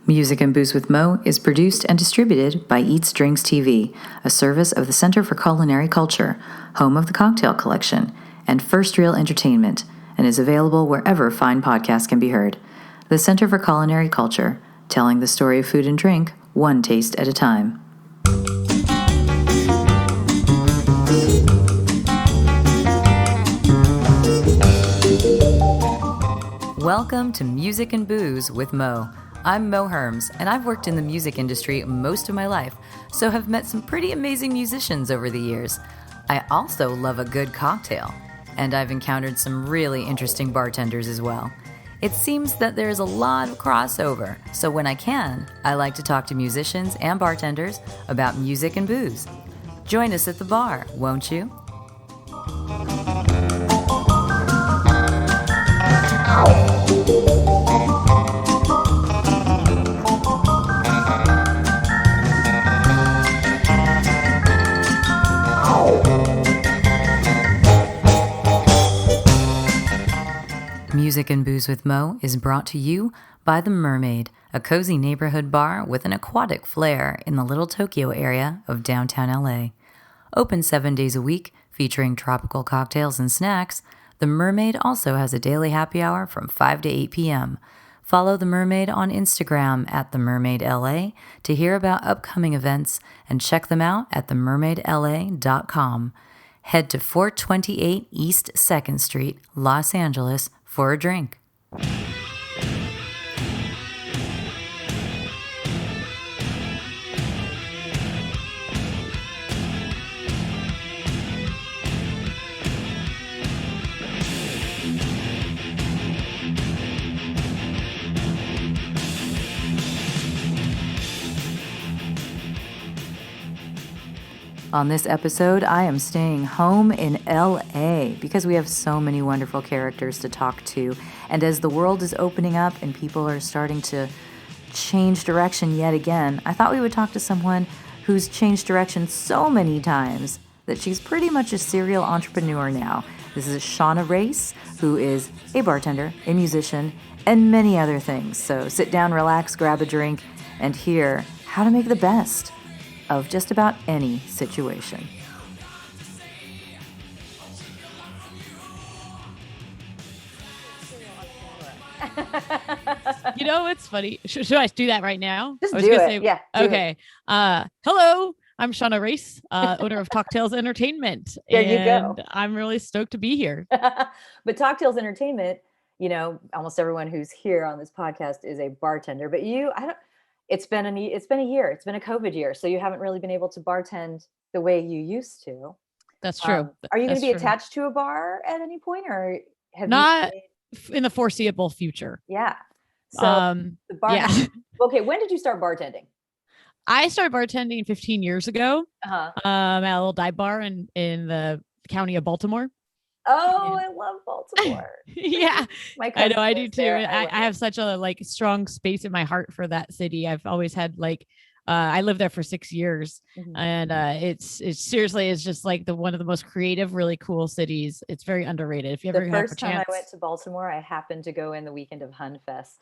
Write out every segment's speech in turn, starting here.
Music and Booze with Mo is produced and distributed by Eats Drinks TV, a service of the Center for Culinary Culture, home of the Cocktail Collection, and First Reel Entertainment, and is available wherever fine podcasts can be heard. The Center for Culinary Culture, telling the story of food and drink, one taste at a time. Welcome to Music and Booze with Mo. I'm Mo Herms, and I've worked in the music industry most of my life, so have met some pretty amazing musicians over the years. I also love a good cocktail, and I've encountered some really interesting bartenders as well. It seems that there's a lot of crossover, so when I can, I like to talk to musicians and bartenders about music and booze. Join us at the bar, won't you? Music and Booze with Mo is brought to you by The Mermaid, a cozy neighborhood bar with an aquatic flair in the Little Tokyo area of downtown LA. Open 7 days a week, featuring tropical cocktails and snacks, The Mermaid also has a daily happy hour from 5 to 8 p.m. Follow The Mermaid on Instagram at TheMermaidLA to hear about upcoming events and check them out at TheMermaidLA.com. Head to 428 East 2nd Street, Los Angeles, for a drink. On this episode, I am staying home in LA because we have so many wonderful characters to talk to. And as the world is opening up and people are starting to change direction yet again, I thought we would talk to someone who's changed direction so many times that she's pretty much a serial entrepreneur now. This is Shauna Race, who is a bartender, a musician, and many other things. So sit down, relax, grab a drink, and hear how to make the best of just about any situation. You know, it's funny. Should I do that right now? Just do it. Yeah. Okay. Hello, I'm Shauna Race, owner of Cocktails Entertainment. There you go. I'm really stoked to be here. But Cocktails Entertainment, you know, almost everyone who's here on this podcast is a bartender. But it's been a year. It's been a COVID year, so you haven't really been able to bartend the way you used to. That's true. Are you going to be attached to a bar at any point, or have not in the foreseeable future? Yeah. So the bar. Yeah. Okay. When did you start bartending? I started bartending 15 years ago. Uh-huh. At a little dive bar in the county of Baltimore. Oh, I love Baltimore. Yeah, I know, I do too. I have such a strong space in my heart for that city. I've always had I lived there for 6 years, mm-hmm. and it's seriously, it's just like one of the most creative, really cool cities. It's very underrated. If you ever have a chance. The first time I went to Baltimore, I happened to go in the weekend of HunFest.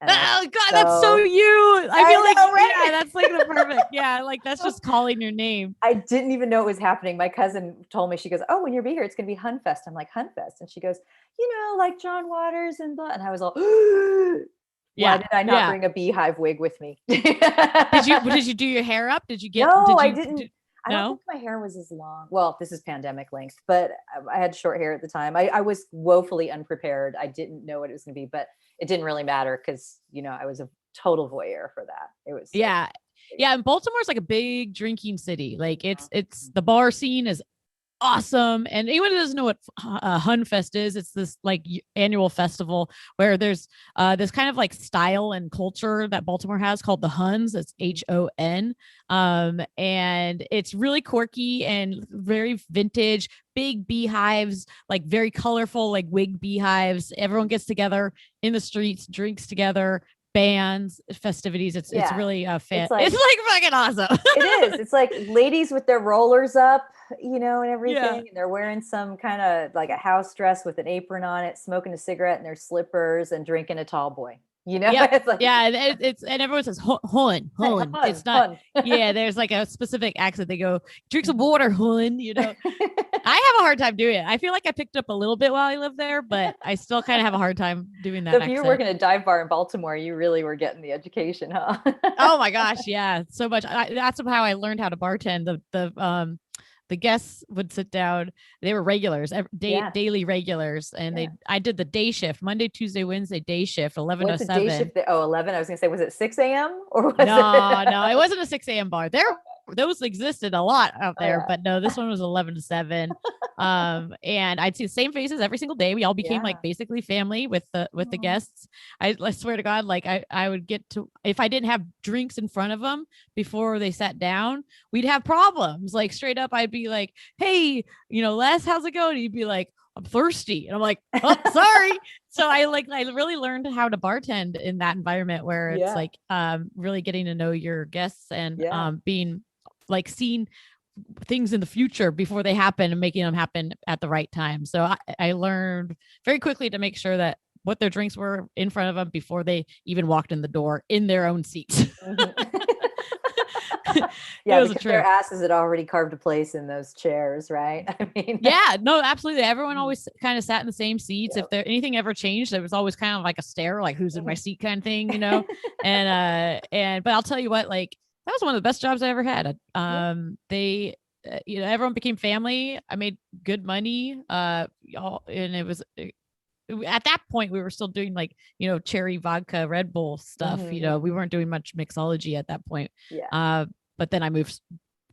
Oh God, that's so you. I feel like, right? Yeah, that's like the perfect. Yeah, like that's just calling your name. I didn't even know it was happening. My cousin told me, she goes, "Oh, when you're here, it's gonna be HunFest." I'm like, "HunFest," and she goes, "You know, like John Waters and blah." And I was all, why did I not bring a beehive wig with me? Did you do your hair up? Did you get? No, I didn't. I don't think my hair was as long. Well, this is pandemic length, but I had short hair at the time. I was woefully unprepared. I didn't know what it was going to be, but it didn't really matter because, you know, I was a total voyeur for that. It was. Yeah. And Baltimore's like a big drinking city. Like it's the bar scene is awesome. And anyone who doesn't know what HunFest is, it's this annual festival where there's this kind of style and culture that Baltimore has called the Huns. It's HON. And it's really quirky and very vintage, big beehives, very colorful, wig beehives. Everyone gets together in the streets, drinks together, bands, festivities. It's really fan. It's fucking awesome. It is. It's like ladies with their rollers up, you know, and everything. Yeah. And they're wearing some kind of a house dress with an apron on it, smoking a cigarette in their slippers and drinking a tall boy. you know, Yeah, it's like, yeah, and it's and everyone says hun. It's not. Yeah, there's like a specific accent. They go, drink some water, hun. You know, I have a hard time doing it. I feel like I picked up a little bit while I lived there, but I still kind of have a hard time doing that. So if you accent. were working at a dive bar in Baltimore, you really were getting the education, huh? Oh my gosh, yeah, so much. That's how I learned how to bartend. The guests would sit down. They were regulars, daily regulars, and I did the day shift, Monday, Tuesday, Wednesday day shift, 11 What's to the 7. day shift? 11. I was gonna say, was it 6 a.m. or was No, it wasn't a 6 a.m. bar. Those existed a lot out there, but no, this one was 11 to 7. And I'd see the same faces every single day. We all became like basically family with the guests. I swear to God, like I would get to, if I didn't have drinks in front of them before they sat down, we'd have problems. Like straight up, I'd be like, hey, Les, how's it going? He'd be like, I'm thirsty. And I'm like, oh, sorry. So I really learned how to bartend in that environment where it's like really getting to know your guests and being like seeing things in the future before they happen and making them happen at the right time. So I learned very quickly to make sure that what their drinks were in front of them before they even walked in the door in their own seats. Yeah, because their asses had already carved a place in those chairs, right? I mean, yeah, no, absolutely. Everyone always kind of sat in the same seats. If there anything ever changed, there was always kind of like a stare, like who's in my seat kind of thing, and but I'll tell you what, like that was one of the best jobs I ever had. They, everyone became family. I made good money. And it was. At that point, we were still doing like, cherry vodka, Red Bull stuff. We weren't doing much mixology at that point. Yeah. But then I moved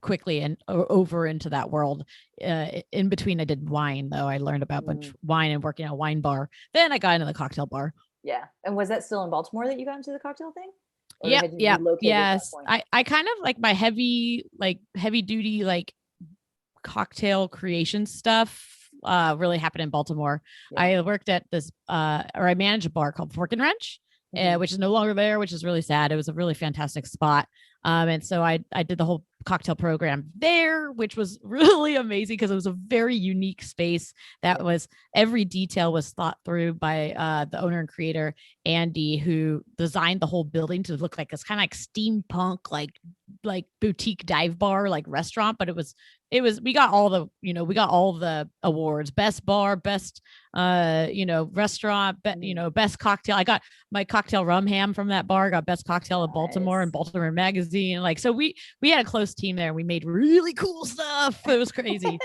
quickly and over into that world. In between, I did wine, though. I learned about wine and working at a wine bar. Then I got into the cocktail bar. Yeah. And was that still in Baltimore that you got into the cocktail thing? Yeah. Yes. I kind of like my heavy duty, like cocktail creation stuff. Really happened in Baltimore. I worked at this, or I managed a bar called Fork and Wrench, which is no longer there, which is really sad. It was a really fantastic spot. And so I did the whole cocktail program there, which was really amazing because it was a very unique space that was every detail was thought through by the owner and creator, Andy, who designed the whole building to look like it's kind of like steampunk, like boutique dive bar, like restaurant, but it was we got all the awards, best bar, best restaurant, best cocktail. I got my cocktail rum ham from that bar, got best cocktail of Baltimore and Baltimore Magazine. Like, so we had a close team there. We made really cool stuff. It was crazy.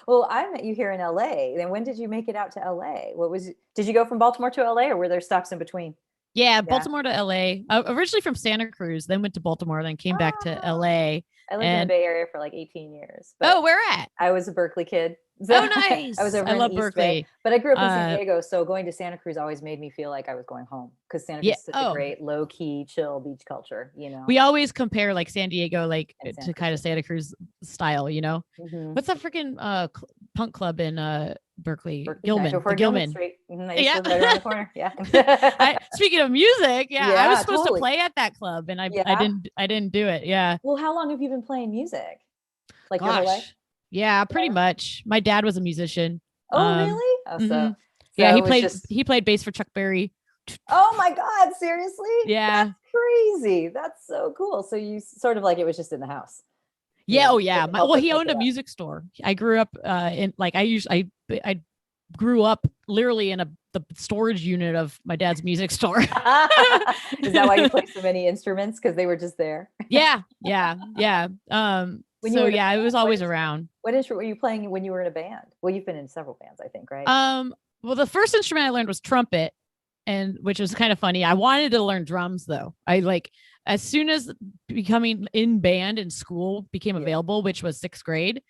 Well, I met you here in LA. Then when did you make it out to LA? Did you go from Baltimore to LA or were there stops in between? Yeah, Baltimore to LA. Originally from Santa Cruz, then went to Baltimore, then came back to LA. I lived in the Bay Area for like 18 years. Where at? I was a Berkeley kid. So nice. I was over I in love the East Berkeley. Bay, but I grew up in San Diego. So going to Santa Cruz always made me feel like I was going home because Santa Cruz is such a great low key, chill beach culture, We always compare like San Diego, like to kind of Santa Cruz style, What's that freaking punk club in Berkeley? Gilman. The Gilman. Street. Right around the corner. Yeah. Speaking of music, I was supposed to play at that club and I didn't do it. Yeah. Well, how long have you been playing music? Like your whole life? Yeah, pretty much. My dad was a musician. Oh, really? Oh, so he played bass for Chuck Berry. Oh my God, seriously? Yeah. That's crazy. That's so cool. So you sort of like it was just in the house. Yeah. Oh yeah. He owned a music store. I grew up I grew up literally in the storage unit of my dad's music store. Is that why you played so many instruments? Because they were just there? Yeah. It was always around. What instrument were you playing when you were in a band? Well, you've been in several bands, I think, right? Well, the first instrument I learned was trumpet, and which was kind of funny. I wanted to learn drums though. As soon as becoming in band in school became available, which was 6th grade,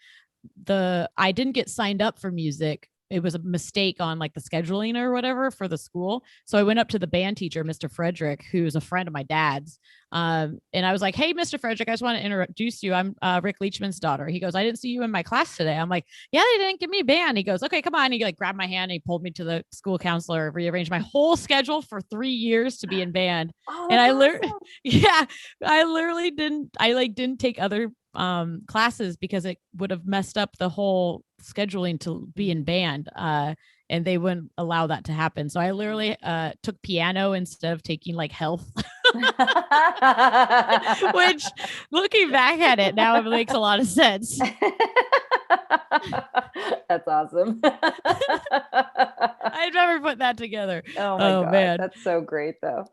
I didn't get signed up for music. It was a mistake on like the scheduling or whatever for the school. So I went up to the band teacher, Mr. Frederick, who's a friend of my dad's. And I was like, hey, Mr. Frederick, I just want to introduce you. I'm Rick Leachman's daughter. He goes, I didn't see you in my class today. I'm like, yeah, they didn't give me a band. He goes, okay, come on. He like grabbed my hand and he pulled me to the school counselor, rearranged my whole schedule for 3 years to be in band. And I literally didn't take other classes because it would have messed up the whole scheduling to be in band. and they wouldn't allow that to happen. So I literally took piano instead of taking like health. Which, looking back at it now, it makes a lot of sense. That's awesome. I'd never put that together. Oh my God. Man. That's so great though.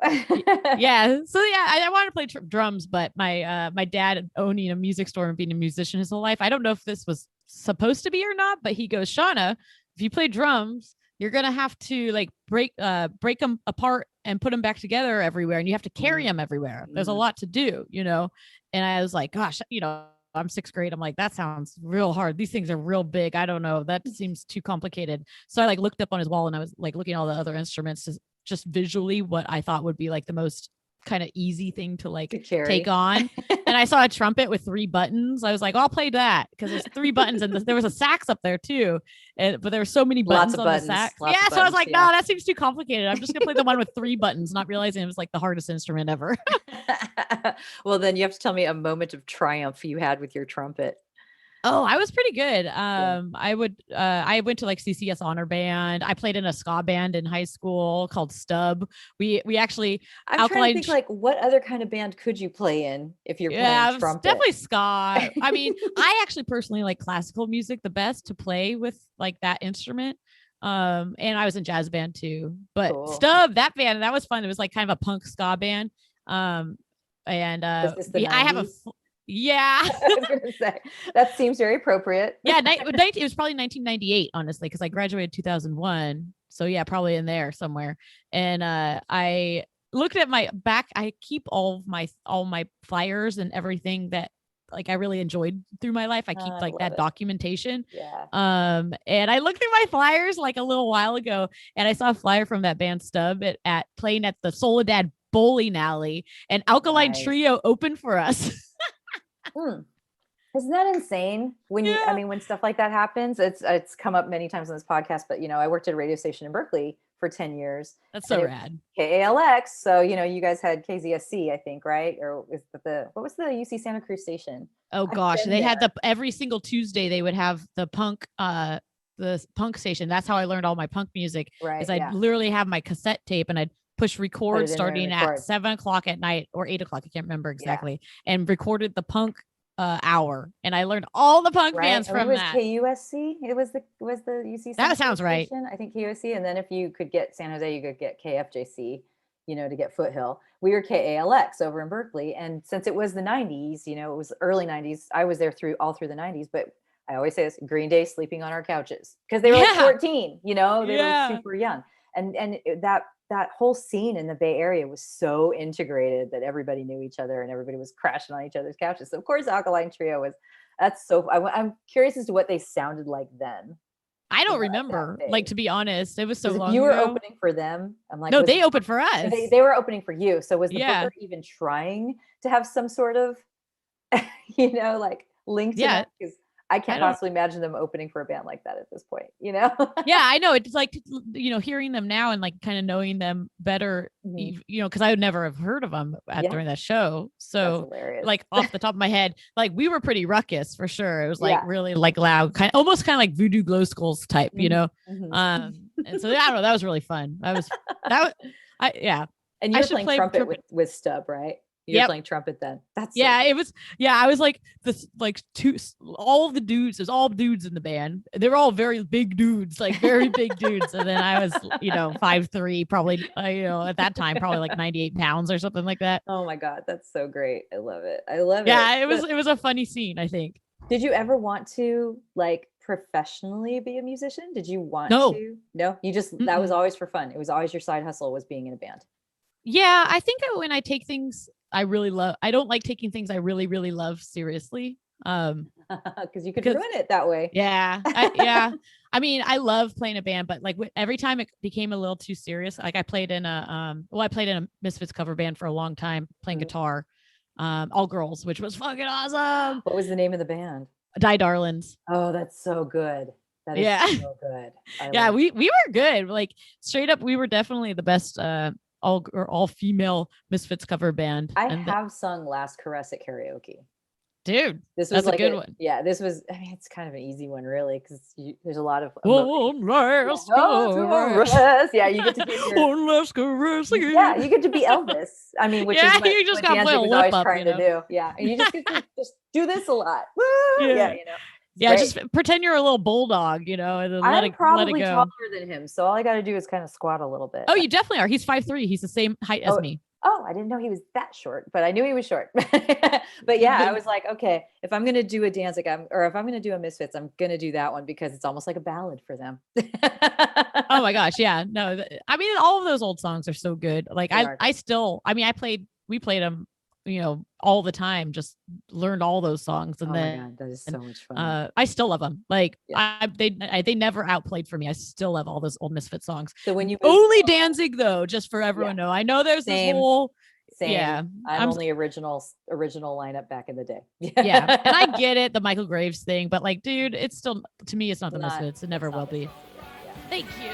Yeah. So yeah, I wanted to play drums, but my dad owning a music store and being a musician his whole life, I don't know if this was supposed to be or not, but he goes, Shauna, if you play drums, you're going to have to like break them apart and put them back together everywhere. And you have to carry them everywhere. There's a lot to do, you know? And I was like, gosh, you know, I'm 6th grade. I'm like, that sounds real hard. These things are real big. I don't know. That seems too complicated. So I like looked up on his wall and I was like looking at all the other instruments to just visually what I thought would be like the most kind of easy thing to like take on. And I saw a trumpet with 3 buttons. I was like, I'll play that because there's 3 buttons and there was a sax up there too. But there were so many buttons on the sax. Yeah. So I was like, no, that seems too complicated. I'm just gonna play the one with 3 buttons, not realizing it was like the hardest instrument ever. Well, then you have to tell me a moment of triumph you had with your trumpet. Oh, I was pretty good. I went to like CCS honor band. I played in a ska band in high school called Stub. We actually, I'm trying to think like what other kind of band could you play in if you're playing trumpet? Definitely ska. I mean, I actually personally like classical music the best to play with like that instrument. And I was in jazz band too, but cool. Stub, that band, that was fun. It was like kind of a punk ska band. I have a yeah. I was gonna say, that seems very appropriate. Yeah, it was probably 1998, honestly, because I graduated 2001. So yeah, probably in there somewhere. And I looked at my back. I keep all my flyers and everything that like I really enjoyed through my life. I keep like that documentation. Yeah. And I looked through my flyers like a little while ago, and I saw a flyer from that band Stub at playing at the Soledad Bowling Alley, and Alkaline Trio opened for us. Isn't that insane? When you, I mean, when stuff like that happens, it's come up many times on this podcast, but you know, I worked at a radio station in Berkeley for 10 years. That's so rad. KALX. So, you know, you guys had KZSC, I think, right? Or is that what was the UC Santa Cruz station? Oh gosh. They had every single Tuesday they would have the punk station. That's how I learned all my punk music. Right. Is I'd literally have my cassette tape and I'd push record starting at 7:00 at night or 8:00. I can't remember exactly. And recorded the punk hour. And I learned all the punk bands from that. KUSC. It was the UC. That sounds right. I think KUSC. And then if you could get San Jose, you could get KFJC, you know, to get Foothill. We were KALX over in Berkeley. And since it was the 90s, you know, it was early 90s. I was there all through the 90s, but I always say this, Green Day sleeping on our couches because they were like 14, you know, they were super young. And that whole scene in the Bay Area was so integrated that everybody knew each other and everybody was crashing on each other's couches. So of course, Alkaline Trio I'm curious as to what they sounded like then. I don't remember, like, to be honest, it was so long ago. You were opening for them. I'm like, no, they opened for us. They were opening for you. So was the booker even trying to have some sort of, you know, like link to that? Because I can't possibly imagine them opening for a band like that at this point, you know? Yeah, I know. It's like, you know, hearing them now and like kind of knowing them better, you know, because I would never have heard of them during that show. So like off the top of my head, like we were pretty ruckus for sure. It was like really like loud, almost kind of like Voodoo Glow Skulls type, you know? And so I don't know, that was really fun. And you were playing trumpet with Stub, right? You're playing trumpet then. That's it was. Yeah, I was like this, like all the dudes. There's all dudes in the band. They're all very big dudes, like very big dudes. And then I was, you know, 5'3", probably, you know, at that time, probably like 98 pounds or something like that. Oh my God, that's so great. I love it. I love it. Yeah, it was a funny scene, I think. Did you ever want to like professionally be a musician? Did you want to? No, you just that was always for fun. It was always your side hustle was being in a band. Yeah, I think when I take things I really love, I don't like taking things I really, really love seriously. Because you could ruin it that way. Yeah. I mean, I love playing a band, but like every time it became a little too serious, like I played in a Misfits cover band for a long time, playing guitar, all girls, which was fucking awesome. What was the name of the band? Die Darlings. Oh, that's so good. That is so good. We were good. Like straight up, we were definitely the best, all female Misfits cover band. I have sung Last Caress at karaoke. Dude, This that's was a good one. Yeah, this was. I mean, it's kind of an easy one, really, because there's a lot of One last caress. Yeah, you get to do your one last caress. yeah, you get to be Elvis. I mean, which is what, you just got to play a Danzig was lip always up, trying to do. Yeah, and you just get to just do this a lot. Woo! Yeah, you know. Yeah, just pretend you're a little bulldog, you know, and then I'm let it probably go. taller than him, so all I got to do is kind of squat a little bit. Oh, you definitely are. He's 5'3". He's the same height as me. Oh, I didn't know he was that short, but I knew he was short. But yeah, I was like, okay, if I'm going to do a Danzig, or if I'm going to do a Misfits, I'm going to do that one because it's almost like a ballad for them. Oh my gosh. Yeah. No, I mean, all of those old songs are so good. Like we played them, you know, all the time, just learned all those songs. And my God, that is so much fun. I still love them. Like they never outplayed for me. I still love all those old Misfit songs. So when you only Danzig though, just for everyone know, I know there's this whole, yeah, I'm only original lineup back in the day. Yeah. And I get it, the Michael Graves thing, but like, dude, it's still, to me, it's not the Misfits. It never will be. Yeah. Thank you.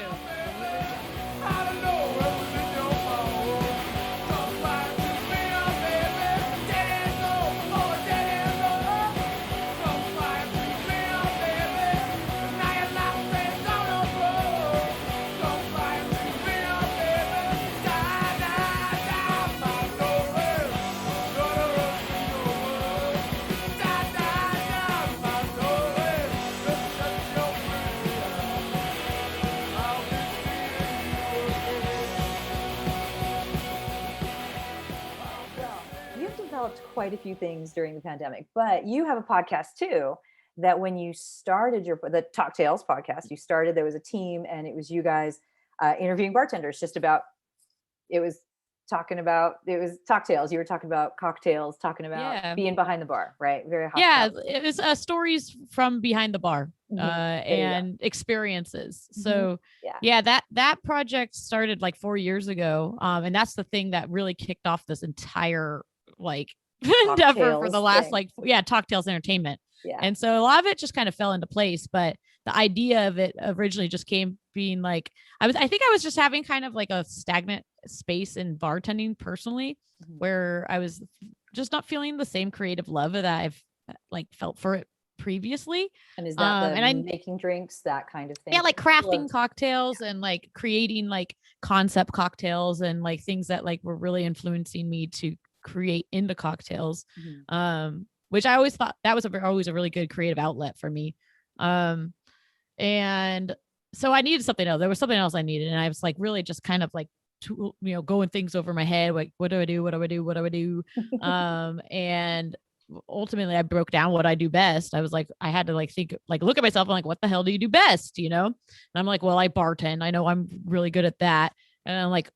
Quite a few things during the pandemic, but you have a podcast too, that when you started the Talk Tales podcast, there was a team and it was you guys interviewing bartenders it was Talk Tales. You were talking about cocktails, talking about being behind the bar, right? Very hot. Yeah, it was stories from behind the bar and experiences. So that project started like 4 years ago. And that's the thing that really kicked off this entire like endeavor for the last Talk Tales Entertainment. Yeah. And so a lot of it just kind of fell into place, but the idea of it originally just came being like, I think I was just having kind of like a stagnant space in bartending personally, where I was just not feeling the same creative love that I've like felt for it previously. And is that making drinks, that kind of thing? Yeah, like crafting cocktails and like creating like concept cocktails and like things that like were really influencing me to create into cocktails, which I always thought that was always a really good creative outlet for me. And so I needed something else. There was something else I needed. And I was like, really just kind of like, going things over my head. Like, what do I do? What do I do? What do I do? And ultimately I broke down what I do best. I was like, I had to like think, like, look at myself. I'm like, what the hell do you do best? You know? And I'm like, well, I bartend. I know I'm really good at that. And I'm like,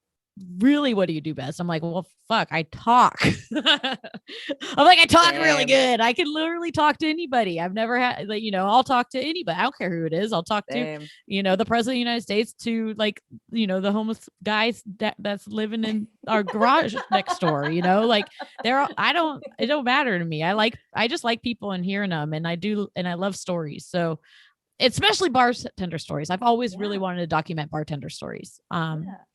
really, what do you do best? I'm like, well, fuck, I talk. I'm like, I talk really good. I can literally talk to anybody. I've never had, like, I'll talk to anybody. I don't care who it is. I'll talk to, the president of the United States, to like, the homeless guys that's living in our garage next door, like it don't matter to me. I just like people and hearing them, and I love stories. So especially bartender stories. I've always really wanted to document bartender stories.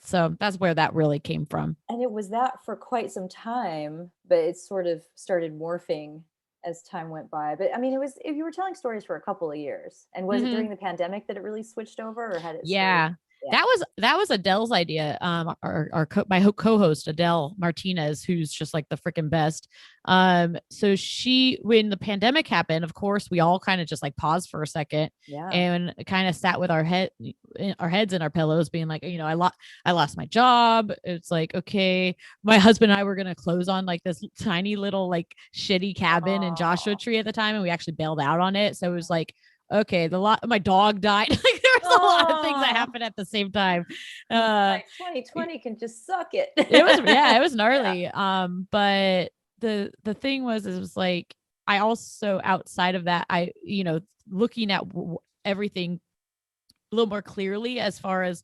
So that's where that really came from. And it was that for quite some time, but it sort of started morphing as time went by. But I mean, if you were telling stories for a couple of years, and was it during the pandemic that it really switched over, or had it? Yeah. That was Adele's idea. My co-host Adele Martinez, who's just like the freaking best. So when the pandemic happened, of course, we all kind of just like paused for a second, and kind of sat with our heads in our pillows, being like, I lost my job. It's like, okay, my husband and I were gonna close on like this tiny little like shitty cabin in Joshua Tree at the time, and we actually bailed out on it. So it was like, okay, my dog died. Like there was a lot of things that happened at the same time. 2020 can just suck it. It was gnarly. But the thing was, it was like, I also, outside of that, I, looking at everything a little more clearly, as far as,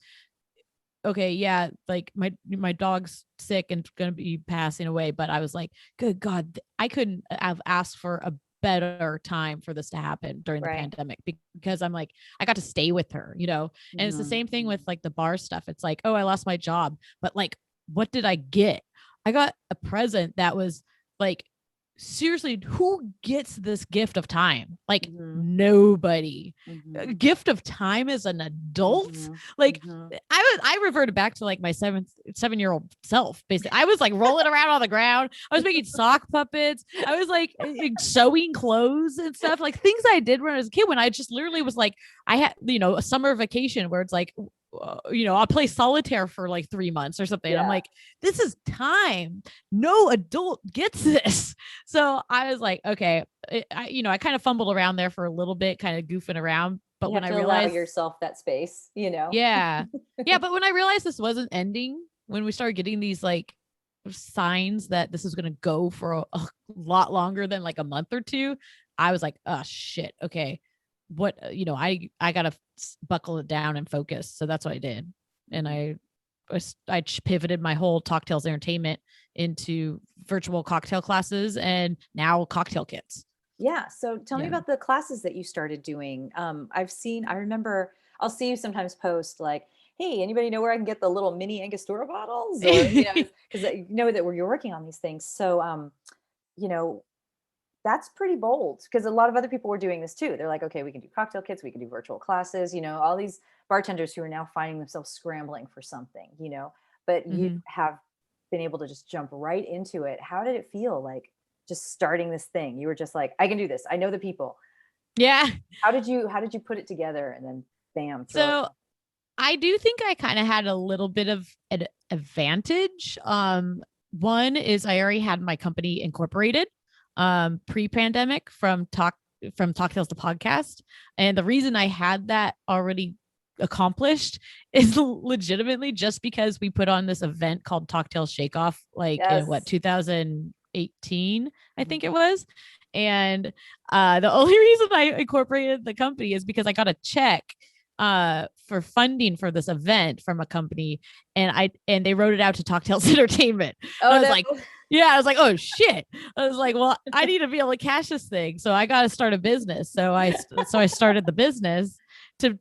okay, yeah, like my dog's sick and going to be passing away. But I was like, good God, I couldn't have asked for a better time for this to happen during the pandemic, because I'm like, I got to stay with her, and it's the same thing with like the bar stuff. It's like, oh, I lost my job, but like, what did I get? I got a present that was like seriously, who gets this gift of time? Like nobody. A Mm-hmm. gift of time as an adult. Mm-hmm. Like Mm-hmm. I reverted back to like my 7-year-old self. Basically, I was like rolling around on the ground. I was making sock puppets. I was like sewing clothes and stuff. Like things I did when I was a kid. When I just literally was like, I had a summer vacation where it's like, I'll play solitaire for like 3 months or something. Yeah. I'm like, this is time. No adult gets this. So I was like, okay, I kind of fumbled around there for a little bit, kind of goofing around. But You when have I to allow realized, yourself that space, yeah, yeah, but when I realized this wasn't ending, when we started getting these like signs that this is going to go for a lot longer than like a month or two, I was like, oh shit, okay, what I gotta buckle it down and focus. So that's what I did, and I pivoted my whole Talktails Entertainment into virtual cocktail classes and now cocktail kits. Yeah. So tell me Yeah. about the classes that you started doing. I remember I'll see you sometimes post like, hey, anybody know where I can get the little mini Angostura bottles? Or, because you know that you're working on these things. So, you know, that's pretty bold because a lot of other people were doing this too. They're like, okay, we can do cocktail kits, we can do virtual classes, all these bartenders who are now finding themselves scrambling for something, but you Mhm. have been able to just jump right into it. How did it feel like just starting this thing? You were just like, I can do this. I know the people. Yeah. How did you put it together and then bam, throw it? So I do think I kind of had a little bit of an advantage. One is I already had my company incorporated pre-pandemic from Talktails to Podcast. And the reason I had that already accomplished is legitimately just because we put on this event called Talktails Shake Off, like in what, Yes. 2018, I Mhm. think it was. And the only reason I incorporated the company is because I got a check for funding for this event from a company, and they wrote it out to Talktails Entertainment. And Oh I was no. like, yeah, I was like, oh shit. I was like, well, I need to be able to cash this thing, so I got to start a business. So I started the business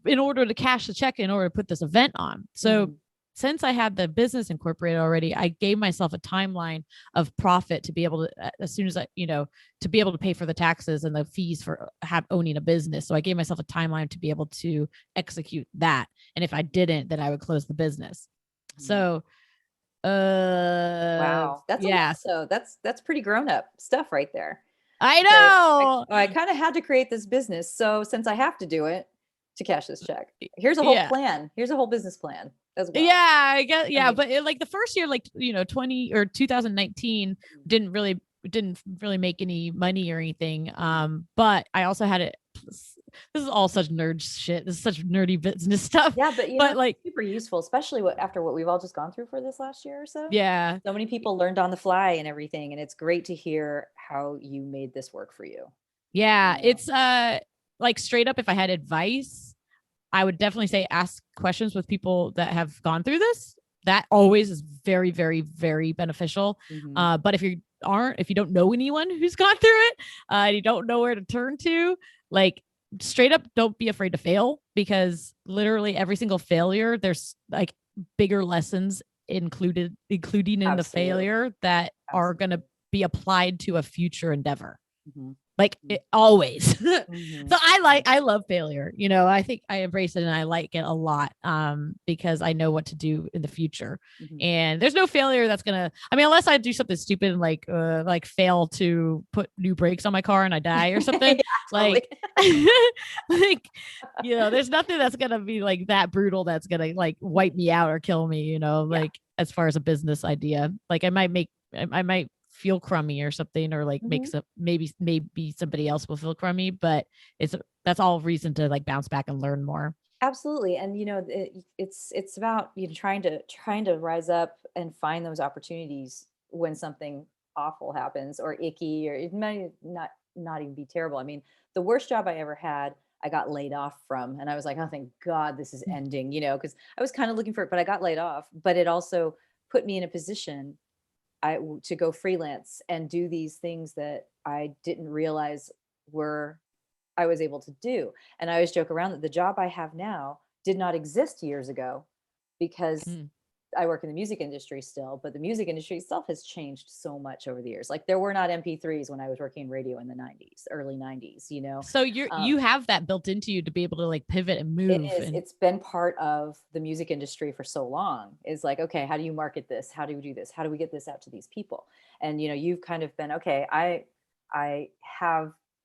in order to cash the check in order to put this event on. So Mhm. since I had the business incorporated already, I gave myself a timeline of profit to be able to, as soon as to be able to pay for the taxes and the fees for owning a business. So I gave myself a timeline to be able to execute that. And if I didn't, then I would close the business. Mhm. So, Wow, that's a lot yeah, though. That's pretty grown up stuff right there. I Okay, know. I kind of had to create this business, so since I have to do it to cash this check, here's a whole Yeah. plan. Here's a whole business plan as well. Yeah, I guess. I Yeah, mean, but like the first year, like 20 or 2019, didn't really make any money or anything. But I also had it. This is all such nerd shit. This is such nerdy business stuff. yeah, but But like, super useful, especially after what we've all just gone through for this last year or so. yeah, So many people learned on the fly and everything, and it's great to hear how you made this work for you. yeah, Yeah. it's like straight up. If I had advice, I would definitely say ask questions with people that have gone through this. That always is very, very, very beneficial. Mhm. But if you don't know anyone who's gone through it, and you don't know where to turn to, like straight up, don't be afraid to fail, because literally every single failure, there's like bigger lessons including in the Absolutely. failure that are Absolutely. going to be applied to a future endeavor, Mhm. like Mhm. always. So Mhm. I love failure. I think I embrace it and I like it a lot, because I know what to do in the future. Mhm. And there's no failure that's gonna, I mean, unless I do something stupid and like fail to put new brakes on my car and I die or something, Yeah, totally. like like there's nothing that's gonna be like that brutal that's gonna like wipe me out or kill me, Yeah. like as far as a business idea. Like I might feel crummy or something, or like Mhm. makes up, maybe somebody else will feel crummy, but that's all reason to like bounce back and learn more. Absolutely, and it's about trying to rise up and find those opportunities when something awful happens or icky, or it might not even be terrible. I mean, the worst job I ever had, I got laid off from, and I was like, oh, thank God this is ending, because I was kind of looking for it, but I got laid off. But it also put me in a position to go freelance and do these things that I didn't realize were I was able to do. And I always joke around that the job I have now did not exist years ago because Mm. I work in the music industry still, but the music industry itself has changed so much over the years. Like there were not MP3s when I was working in radio in the 90s, early 90s, you know? So you have that built into you to be able to like pivot and move. It's been part of the music industry for so long. Is like, okay, how do you market this? How do we do this? How do we get this out to these people? And, you know, you've kind of been, okay, I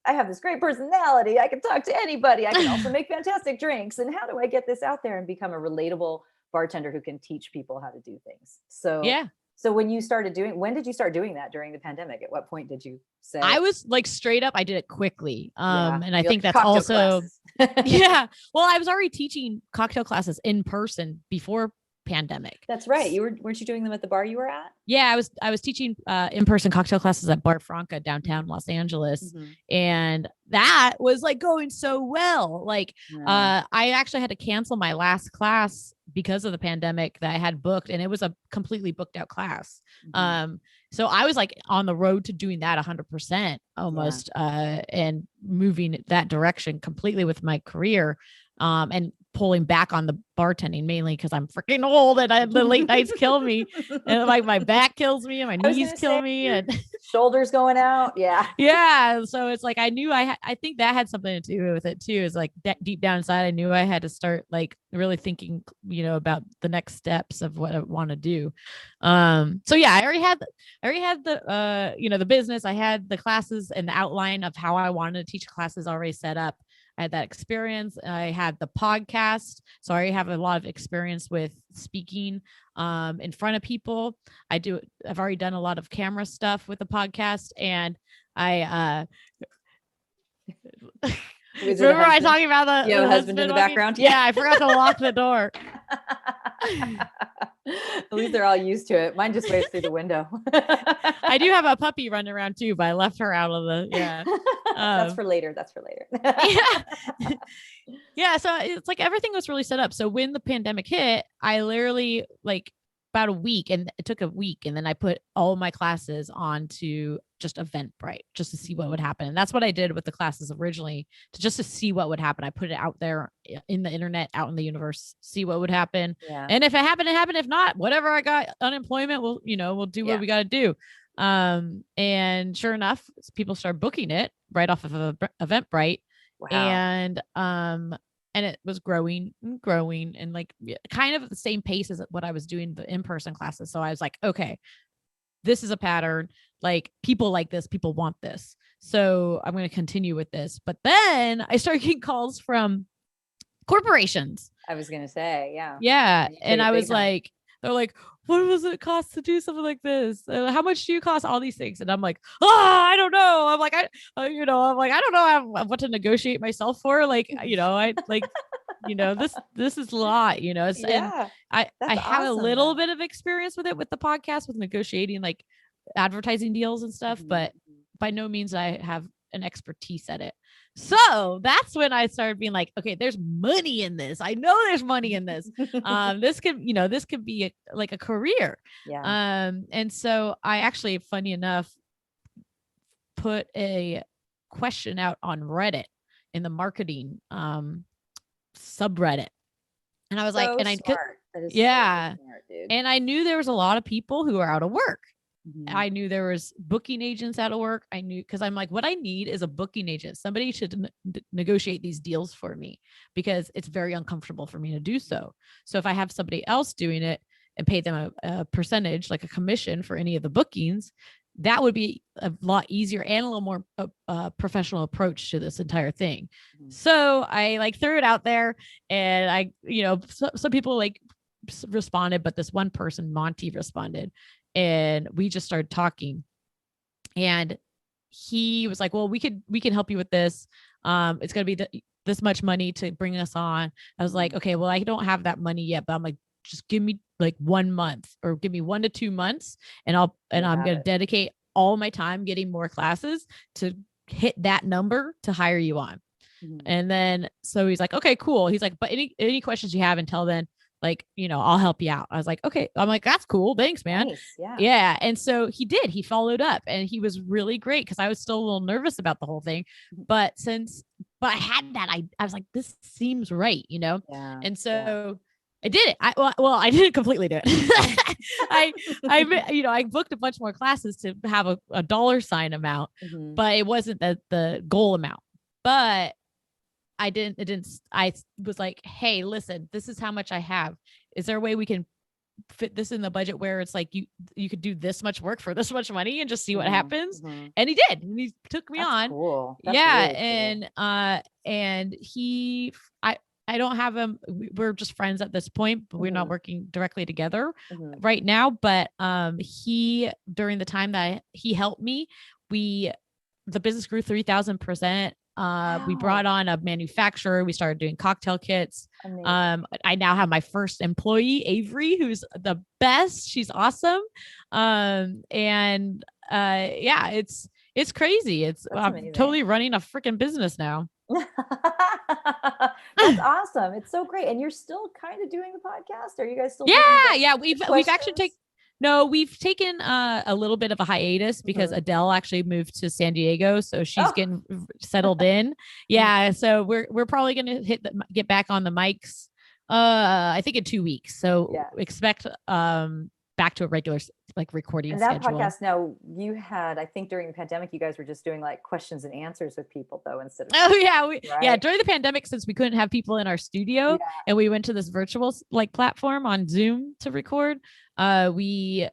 have this great personality. I can talk to anybody. I can also make fantastic drinks. And how do I get this out there and become a relatable bartender who can teach people how to do things? So yeah. So when did you start doing that during the pandemic? At what point did you say? I was like straight up, I did it quickly. And I think that's cocktail also, yeah. Well, I was already teaching cocktail classes in person before pandemic. That's right. Weren't you doing them at the bar you were at? Yeah, I was teaching in-person cocktail classes at Bar Franca downtown Los Angeles. Mm-hmm. And that was like going so well. Like I actually had to cancel my last class because of the pandemic that I had booked, and it was a completely booked out class. Mm-hmm. So I was like on the road to doing that 100% almost, and moving that direction completely with my career. And pulling back on the bartending mainly because I'm freaking old and the late nights kill me, and like my back kills me and my knees kill me and shoulders going out. Yeah. Yeah. So it's like, I knew I think that had something to do with it too. Is like deep down inside, I knew I had to start like really thinking, you know, about the next steps of what I want to do. So yeah, I already had the, you know, the business, I had the classes and the outline of how I wanted to teach classes already set up. I had that experience. I had the podcast. So I already have a lot of experience with speaking in front of people. I've already done a lot of camera stuff with the podcast. And I remember I talking about the husband in the background? Yeah, I forgot to lock the door. At least they're all used to it. Mine just waves through the window. I do have a puppy running around too, but I left her out of the, That's for later. Yeah. Yeah. So it's like everything was really set up. So when the pandemic hit, I literally like about a week, and it took a week. And then I put all my classes onto just Eventbrite just to see what would happen. And that's what I did with the classes originally, to see what would happen. I put it out there in the internet, out in the universe, see what would happen. Yeah. And if it happened, it happened. If not, whatever, I got unemployment, we'll do what we got to do. And sure enough, people started booking it right off of Eventbrite. Wow. And it was growing and like kind of at the same pace as what I was doing the in-person classes. So I was like, okay, this is a pattern. Like people like this, people want this. So I'm going to continue with this. But then I started getting calls from corporations. I was going to say, yeah. Yeah. And I was like, they're like, what does it cost to do something like this? How much do you cost all these things? And I'm like, I don't know. I'm like, I don't know what to negotiate myself for. Like, this is a lot, and I have a little bit of experience with it, with the podcast, with negotiating like advertising deals and stuff, but by no means I have an expertise at it. So that's when I started being like, okay, there's money in this. I know there's money in this. This could be like a career. Yeah. And so I actually, funny enough, put a question out on Reddit in the marketing subreddit. And I was like, and I could, yeah. So smart, dude. And I knew there was a lot of people who are out of work. Mm-hmm. I knew there was booking agents out of work. I knew, because I'm like, what I need is a booking agent. Somebody should negotiate these deals for me, because it's very uncomfortable for me to do so. So if I have somebody else doing it and pay them a percentage, like a commission for any of the bookings, that would be a lot easier and a little more professional approach to this entire thing. Mm-hmm. So I like threw it out there, and I, some people like responded, but this one person, Monty, responded. And we just started talking, and he was like, well, we can help you with this. It's going to be this much money to bring us on. I was like, okay, well, I don't have that money yet, but I'm like, just give me like 1 month, or give me 1 to 2 months. And I'm going to dedicate all my time getting more classes to hit that number to hire you on. Mm-hmm. And then, so he's like, okay, cool. He's like, but any questions you have until then, like, I'll help you out. I was like, okay. I'm like, that's cool. Thanks, man. Nice. Yeah. Yeah. And so he he followed up, and he was really great, because I was still a little nervous about the whole thing. But I had that, I was like, this seems right, Yeah. And so I did it. I didn't completely do it. I booked a bunch more classes to have a dollar sign amount, but it wasn't the goal amount. But I was like, hey, listen, this is how much I have. Is there a way we can fit this in the budget where it's like you could do this much work for this much money and just see what happens? And he did. And he took me on. Cool. That's yeah. Really cool. And I don't have him. We're just friends at this point, but we're not working directly together right now. But he, during the time that he helped me, the business grew 3,000%. Wow. We brought on a manufacturer. We started doing cocktail kits. Amazing. I now have my first employee, Avery, who's the best. She's awesome. Yeah, it's crazy. I'm totally running a freaking business now. That's awesome. It's so great. And you're still kind of doing the podcast? Are you guys still? Yeah. We've actually we've taken a little bit of a hiatus because Adele actually moved to San Diego. So she's getting settled in. Yeah. So we're probably going to get back on the mics, I think in 2 weeks. So expect back to a regular recording and that schedule. Podcast now, you had, I think during the pandemic, you guys were just doing like questions and answers with people though, instead of during the pandemic, since we couldn't have people in our studio and we went to this virtual platform on Zoom to record, we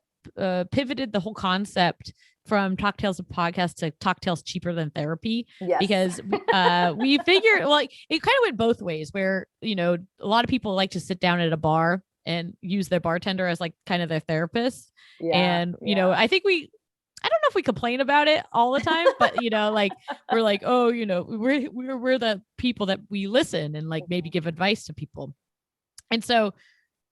pivoted the whole concept from Talktails podcast to Talktails cheaper than therapy, because we figured it kind of went both ways where, a lot of people like to sit down at a bar and use their bartender as kind of their therapist. And, I think I don't know if we complain about it all the time, but we're like, oh, we're the people that we listen and maybe give advice to people. And so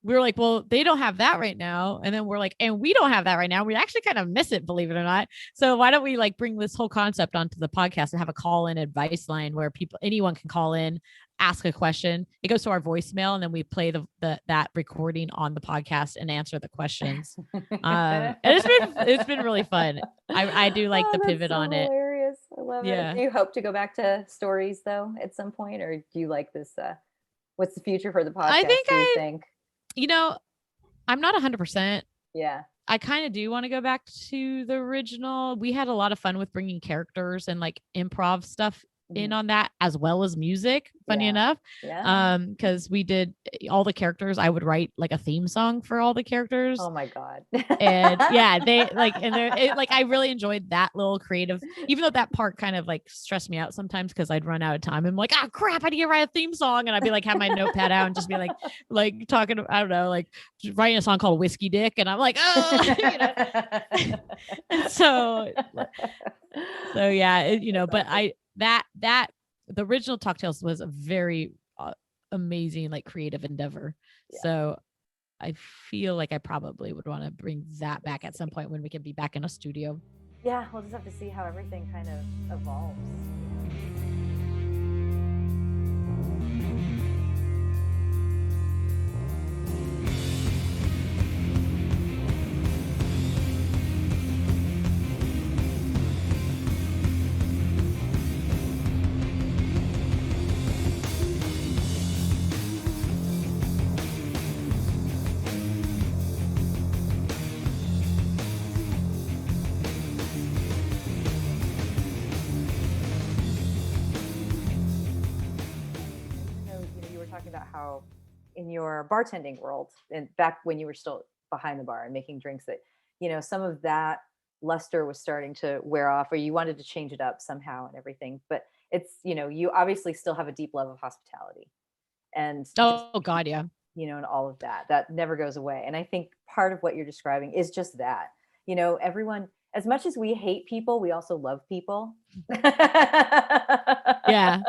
we're like, well, they don't have that right now. And then we're like, and we don't have that right now. We actually kind of miss it, believe it or not. So why don't we bring this whole concept onto the podcast and have a call-in advice line where anyone can call in, ask a question. It goes to our voicemail, and then we play that recording on the podcast and answer the questions. And it's been really fun. I do like the pivot on it. Hilarious. I love it. Do you hope to go back to stories though at some point, or do you like this? What's the future for the podcast? I think. I'm not 100%. Yeah. I kind of do want to go back to the original. We had a lot of fun with bringing characters and improv stuff in on that, as well as music, funny enough. Because we did all the characters. I would write a theme song for all the characters. Oh my God. And they I really enjoyed that little creative, even though that part kind of stressed me out sometimes because I'd run out of time. I'm like, oh crap, I need to write a theme song. And I'd be have my notepad out and just be talking, I don't know, writing a song called Whiskey Dick. And I'm like, oh, and so yeah, but that the original Talktails was a very amazing creative endeavor. So I feel like I probably would want to bring that back at some point when we can be back in a studio. Yeah, we'll just have to see how everything kind of evolves. About how in your bartending world, and back when you were still behind the bar and making drinks, that some of that luster was starting to wear off, or you wanted to change it up somehow and everything. But it's you obviously still have a deep love of hospitality, and God, yeah, and all of that never goes away. And I think part of what you're describing is just that. Everyone, as much as we hate people, we also love people. Yeah.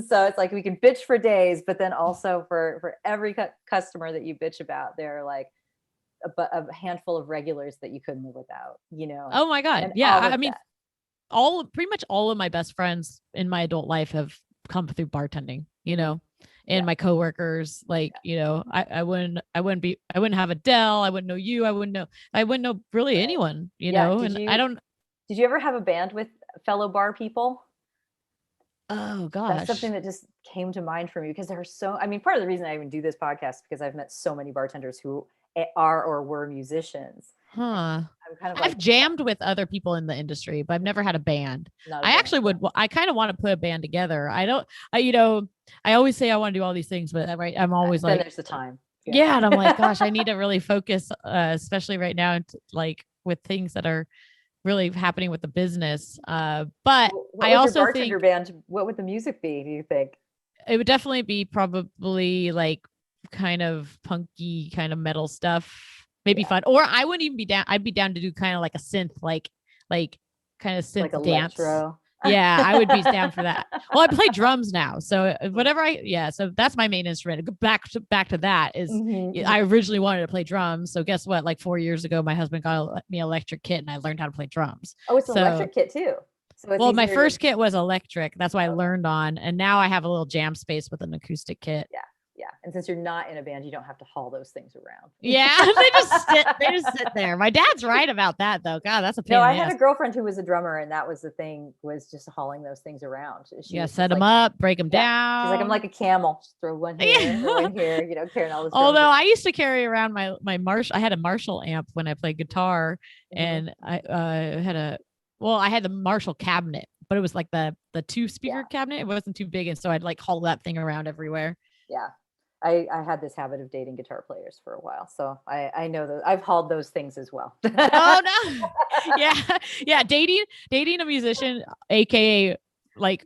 So it's we can bitch for days, but then also for every customer that you bitch about, they're a handful of regulars that you couldn't live without, Oh my God. Yeah. I mean, pretty much all of my best friends in my adult life have come through bartending, and my coworkers, I wouldn't have Adele. I wouldn't know you. I wouldn't know really anyone, know, Did you ever have a band with fellow bar people? Oh That's gosh. something that just came to mind for me because there are so, I mean, part of the reason I even do this podcast is because I've met so many bartenders who are or were musicians. Huh. I'm kind of I've like, jammed with other people in the industry, but I've never had a band. not a I band. actually would. I kind of want to put a band together. I don't. I always say I want to do all these things, but right, I'm always Then like, there's the time. yeah, and I'm like, gosh, I need to really focus, especially right now, like with things that are really happening with the business. But What I would also your bartender think band, what would the music be, do you think? it would definitely be probably like kind of punky, kind of metal stuff. Maybe Yeah. fun, or I wouldn't even be down. I'd be down to do kind of like a synth, like kind of synth Like dance. electro? Yeah, I would be down for that. Well, I play drums now, so whatever so that's my main instrument. Back to that is Mhm, I mhm. originally wanted to play drums. So guess what? Like 4 years ago, my husband got me an electric kit, and I learned how to play drums. Oh, it's an So, electric kit too. So it's well, my easier to, first kit was electric. That's what I okay. learned on, and now I have a little jam space with an acoustic kit. Yeah. Yeah. And since you're not in a band, you don't have to haul those things around. Yeah, they just sit there. My dad's right about that though. God, that's a pain No, in I the had ass. a girlfriend who was a drummer, and that was the thing, was just hauling those things around. She Yeah, was set just them like, up, break them yeah. down. She's like, I'm like a camel. Just throw one here, throw Yeah. one here, carrying all this. Although I used to carry around my Marshall, I had a Marshall amp when I played guitar, and I I had the Marshall cabinet, but it was like the two speaker cabinet. It wasn't too big, and so I'd like haul that thing around everywhere. Yeah. I had this habit of dating guitar players for a while, so I know that I've hauled those things as well. Oh no, yeah, dating a musician, aka like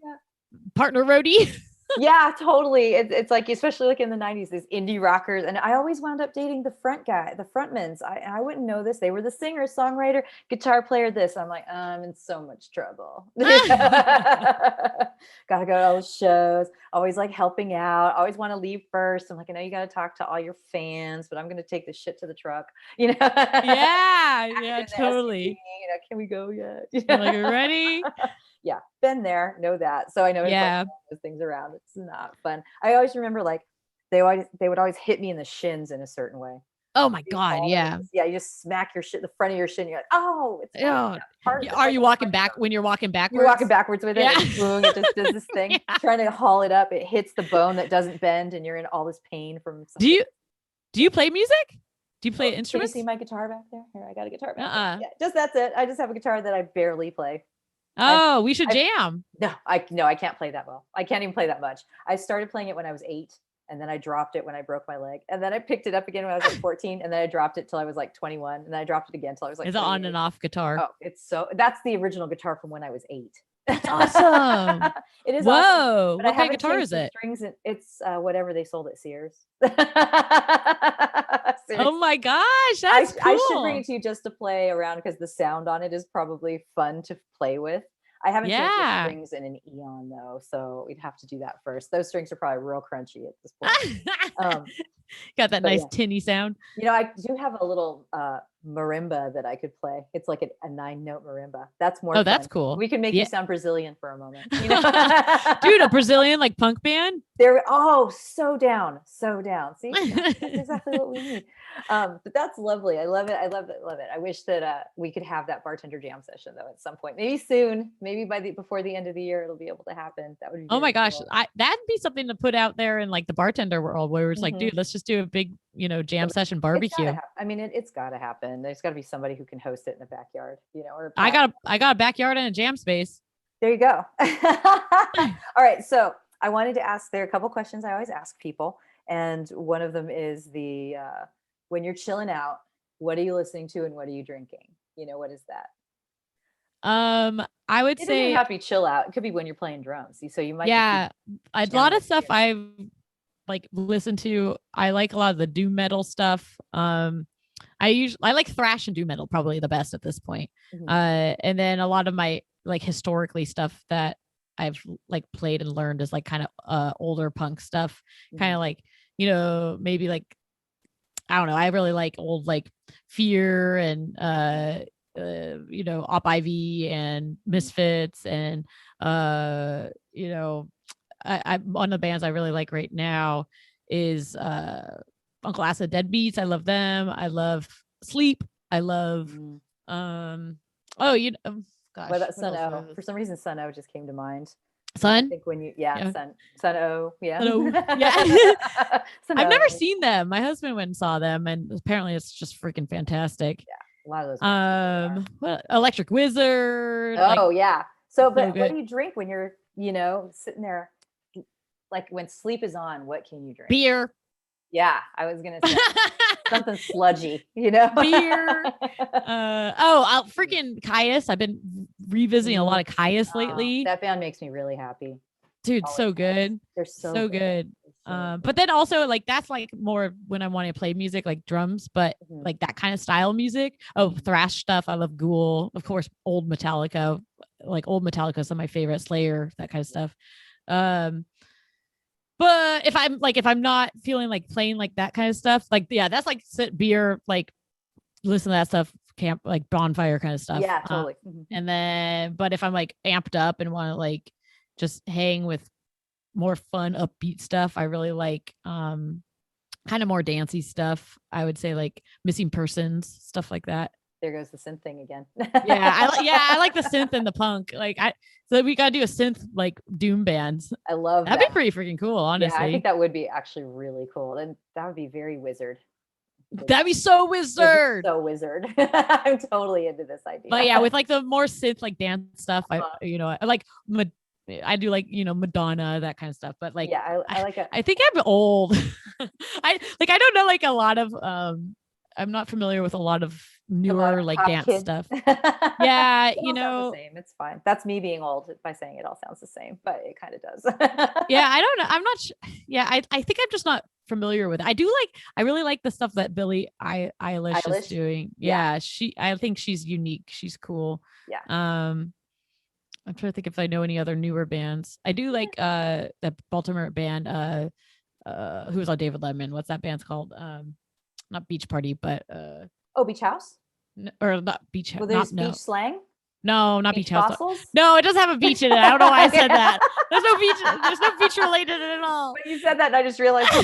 partner roadie. Yeah, totally. It's like, especially like in the 90s, these indie rockers. And I always wound up dating the frontmans. I wouldn't know this. They were the singer, songwriter, guitar player, this. I'm like, I'm in so much trouble. Gotta go to all the shows, always like helping out, always want to leave first. I'm like, I know you got to talk to all your fans, but I'm going to take the shit to the truck, Yeah, totally. SUV, can we go yet? Like, you ready? Yeah, been there, know that. So I know it's like those things around. It's not fun. I always remember like they would always hit me in the shins in a certain way. Oh my God, yeah. Yeah, you just smack the front of your shin. You're like, oh, it's Are you walking back when you're walking backwards? You're walking backwards with it. Yeah. And boom, it just does this thing. Trying to haul it up. It hits the bone that doesn't bend, and you're in all this pain from something. Do you play music? Do you play instruments? Can you see my guitar back there? Here, I got a guitar back there. Yeah, that's it. I just have a guitar that I barely play. Oh, we should jam. No, I can't play that well. I can't even play that much. I started playing it when I was 8, and then I dropped it when I broke my leg, and then I picked it up again when I was like 14, and then I dropped it till I was like 21, and then I dropped it again till I was like. It's an on and off guitar. Oh, that's the original guitar from when I was 8. That's awesome. It is. Whoa, awesome, what kind of guitar is it? Strings. It's whatever they sold at Sears. Oh my gosh, that's cool. I should bring it to you just to play around because the sound on it is probably fun to play with. I haven't changed the strings in an eon though, so we'd have to do that first. Those strings are probably real crunchy at this point. Got that nice tinny sound. I do have a little marimba that I could play. It's like a 9-note marimba. That's more. Oh, that's cool. We can make you sound Brazilian for a moment. Dude, a Brazilian like punk band? They're so down. See, that's exactly what we need. But that's lovely. I love it. I love it. I wish that we could have that bartender jam session though at some point. Maybe soon. Maybe before the end of the year, it'll be able to happen. That would be. Oh my gosh, cool. That'd be something to put out there in like the bartender world, where it's like, dude, let's just do a big, jam session barbecue. It's got to happen. There's got to be somebody who can host it in the backyard. Or I got a backyard and a jam space. There you go. All right, so I wanted to ask. There are a couple questions I always ask people, and one of them is the when you're chilling out, what are you listening to and what are you drinking? What is that? I would say doesn't have to be chill out. It could be when you're playing drums. So you might. Yeah, a lot of stuff I've like listened to. I like a lot of the doom metal stuff. I like thrash and doom metal probably the best at this point. Mm-hmm. And then a lot of my like historically stuff that I've like played and learned is like kind of older punk stuff, kind of like maybe like I don't know. I really like old like Fear and Op Ivy and Misfits and I one of the bands I really like right now is Uncle Acid Deadbeats. I love them. I love Sleep. I love gosh. What about Sun O? For some reason Sun O just came to mind. I Sun. think when you, Yeah. Sun O, yeah. Sun O, yeah. Sun I've never O. seen them. My husband went and saw them, and apparently it's just freaking fantastic. A lot of those bands really What Electric Wizard? are. Like, Oh yeah. So, so but what good. do you drink when you're, sitting there? Like when sleep is on, what can you drink? Beer. Yeah, I was gonna say something sludgy, Beer. Freaking Caius. I've been revisiting a lot of Caius lately. That band makes me really happy. Dude, Always so has. good. They're so good. So But then also like that's like more when I want to play music, like drums, but like that kind of style music. Oh, thrash stuff. I love Ghoul, of course, old Metallica. Like old Metallica is some of my favorite, Slayer, that kind of stuff. But if I'm not feeling like playing like that kind of stuff, like that's like sit beer, like listen to that stuff, camp, like bonfire kind of stuff. Yeah, totally. And then, but if I'm like amped up and want to like just hang with more fun, upbeat stuff, I really like kind of more dancey stuff. I would say like Missing Persons, stuff like that. There goes the synth thing again. I like the synth and the punk. So we gotta do a synth like doom bands. I love that'd be pretty freaking cool, honestly. Yeah, I think that would be actually really cool. And that would be very wizard. That'd be so wizard. So wizard. I'm totally into this idea. But yeah, with like the more synth like dance stuff, I like I do like Madonna, that kind of stuff. But like I like it. I think I'm old. I don't know like a lot of I'm not familiar with a lot of newer like dance stuff. Yeah, the same. It's fine. That's me being old by saying it all sounds the same, but it kind of does. Yeah, I don't know. I'm not yeah, I think I'm just not familiar with it. I really like the stuff that Billie Eilish is doing. Yeah, I think she's unique. She's cool. Yeah. I'm trying to think if I know any other newer bands. I do like that Baltimore band who was on David Letterman. What's that band's called? Not Beach Party, but Beach House? Or not Beach House. Well, there's Beach Slang? No, not Beach House. Fossils? No, it doesn't have a beach in it. I don't know why I said that. There's no beach related at all. But you said that and I just realized oh,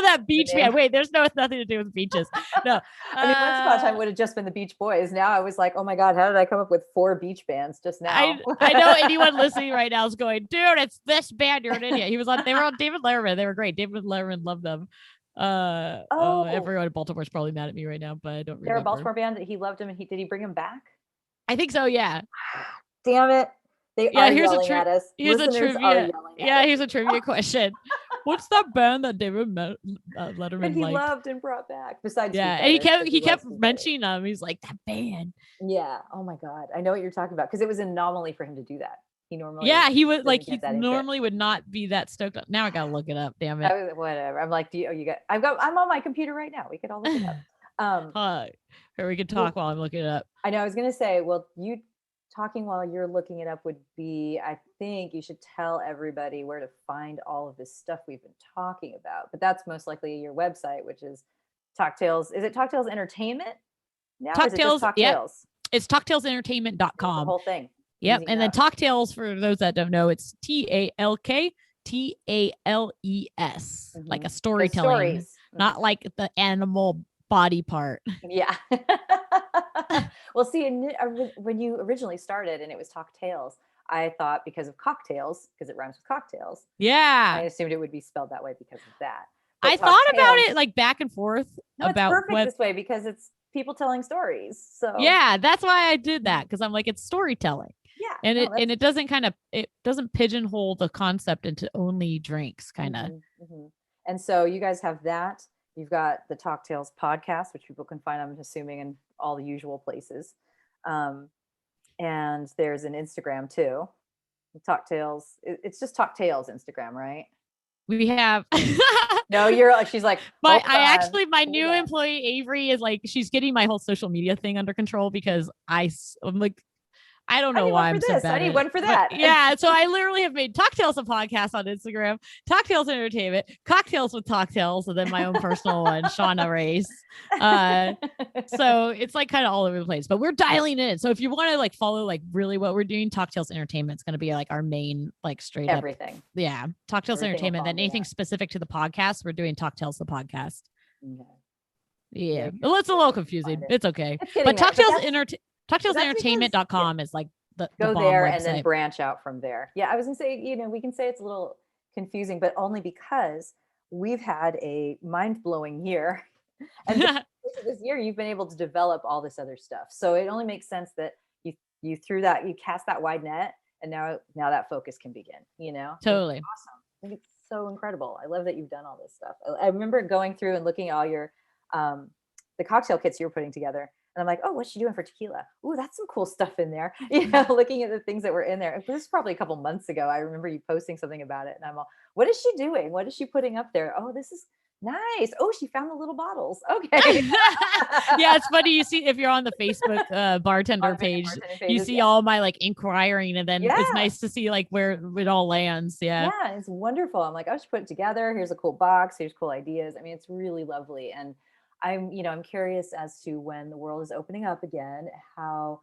that beach band. Wait, there's nothing to do with beaches. No. I mean, once upon a time would have just been the Beach Boys. Now I was like, oh my God, how did I come up with 4 beach bands just now? I know anyone listening right now is going, dude, it's this band. You're an idiot. They were on David Letterman. They were great. David Letterman loved them. Everyone in Baltimore's probably mad at me right now, but I don't remember. They're a Baltimore band that he loved him, and did he bring him back? I think so, yeah. Damn it. They are yelling at us. Here's a trivia question. What's that band that David Letterman that he liked? loved and brought back? Besides, and he kept mentioning them. He's like, that band. Yeah. Oh my God, I know what you're talking about because it was an anomaly for him to do that. He normally, he would like he normally would not be that stoked. Now I gotta look it up. Damn it. Whatever. I'm like, I'm on my computer right now. We could all look it up. Or we could talk while I'm looking it up. I know. I was gonna say, well, you talking while you're looking it up would be. I think you should tell everybody where to find all of this stuff we've been talking about. But that's most likely your website, which is Talktails. Is it Talktails Entertainment? Now, Talktails. Talktails? Yeah. It's talktailsentertainment.com. The whole thing. Yep. And then Talktails, for those that don't know, it's TALKTALES, like a storytelling, not like the animal body part. Yeah. Well, see, when you originally started and it was Talktails, I thought because of cocktails, because it rhymes with cocktails. Yeah. I assumed it would be spelled that way because of that. But I thought about it like back and forth. No, it's perfect this way because it's people telling stories. So yeah, that's why I did that, because I'm like, it's storytelling. Yeah. And it doesn't pigeonhole the concept into only drinks, kind of. And so you guys have that. You've got the Talktails podcast, which people can find, I'm assuming, in all the usual places. And there's an Instagram too. Talktails. It's just Talktails Instagram, right? We have no, she's like, my new employee Avery is like, she's getting my whole social media thing under control because I'm like, I don't know why I'm so bad. I need one for that. But yeah. So I literally have made Talktails a podcast on Instagram, Talktails Entertainment, Cocktails with Talktails, and then my own personal one, Shauna Race. So it's like kind of all over the place, but we're dialing in. So if you want to like follow like really what we're doing, Talktails Entertainment is going to be like our main, like straight everything. Up. Yeah. Talktails Entertainment. Then anything specific to the podcast, we're doing Talktails the podcast. Okay. Yeah. Well, it's a little confusing. It's okay. But Talktails Talktailsentertainment.com is like the go bomb there website. and then branch out from there. Yeah, I was gonna say, we can say it's a little confusing, but only because we've had a mind-blowing year. And this year you've been able to develop all this other stuff. So it only makes sense that you cast that wide net, and now that focus can begin, Totally. Awesome. I think it's so incredible. I love that you've done all this stuff. I remember going through and looking at all your the cocktail kits you were putting together. And I'm like, oh, what's she doing for tequila? Ooh, that's some cool stuff in there. Looking at the things that were in there. This is probably a couple months ago. I remember you posting something about it. And I'm all, what is she doing? What is she putting up there? Oh, this is nice. Oh, she found the little bottles. Okay. Yeah, it's funny. You see, if you're on the Facebook bartender page, you see all my like inquiring, and then it's nice to see like where it all lands. Yeah. Yeah, it's wonderful. I'm like, I should put it together. Here's a cool box. Here's cool ideas. I mean, it's really lovely. And I'm curious as to when the world is opening up again, how,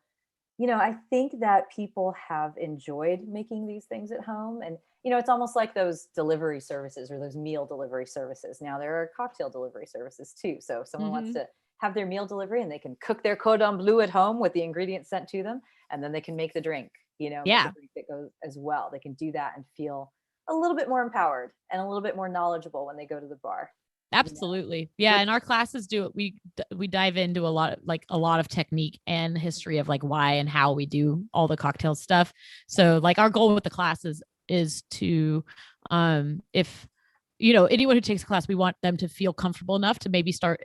I think that people have enjoyed making these things at home. And, it's almost like those delivery services or those meal delivery services. Now there are cocktail delivery services too. So if someone wants to have their meal delivery, and they can cook their cordon bleu at home with the ingredients sent to them, and then they can make the drink, make the drink that goes as well. They can do that and feel a little bit more empowered and a little bit more knowledgeable when they go to the bar. Absolutely. Yeah. And our classes we dive into a lot of technique and history of like why and how we do all the cocktail stuff. So like our goal with the classes is to, if, anyone who takes a class, we want them to feel comfortable enough to maybe start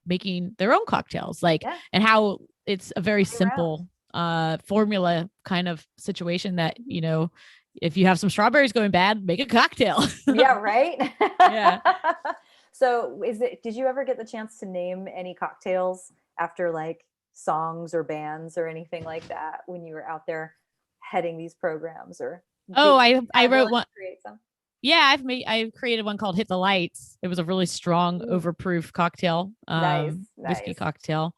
making their own cocktails, and how it's a very simple, formula kind of situation that, if you have some strawberries going bad, make a cocktail. Yeah. Right. Yeah. So did you ever get the chance to name any cocktails after like songs or bands or anything like that when you were out there heading these programs? Or I wrote one. Yeah, I've created one called Hit the Lights. It was a really strong overproof cocktail, whiskey cocktail.